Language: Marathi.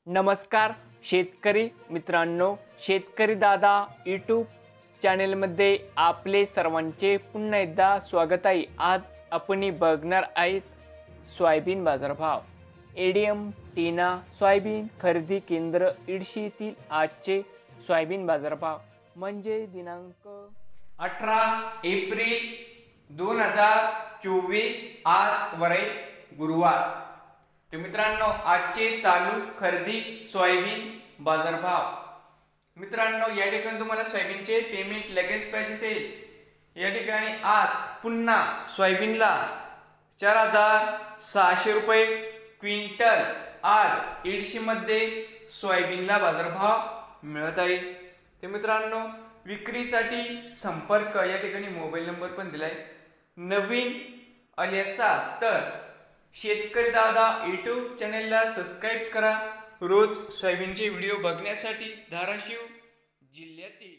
नमस्कार शेतकरी मित्रांनो, शेतकरी दादा यूट्यूब चॅनेलमध्ये आपले सर्वांचे पुन्हा एकदा स्वागत आहे। आज आपण बघणार आहेत सोयाबीन बाजारभाव। एडीएम टीना सोयाबीन खरेदी केंद्र इडशी येथील आजचे सोयाबीन बाजारभाव म्हणजे दिनांक 18 एप्रिल 2024 आज वरे गुरुवार। तर मित्रांनो, आजचे चालू खरेदी सोयाबीन बाजारभाव। मित्रांनो, या ठिकाणी तुम्हाला सोयाबीनचे पेमेंट लगेच पाहिजे असेल, या ठिकाणी आज पुन्हा सोयाबीनला 4600 रुपये क्विंटल आज इडशी मध्ये सोयाबीनला बाजारभाव मिळत आहे। तर मित्रांनो, विक्रीसाठी संपर्क या ठिकाणी मोबाईल नंबर पण दिलाय। नवीन आले असाल तर शेतकरी दादा यूट्यूब चॅनेलला सबस्क्राइब करा रोज सोयाबीनचे व्हिडिओ बघण्यासाठी। धाराशिव जिल्ह्यातील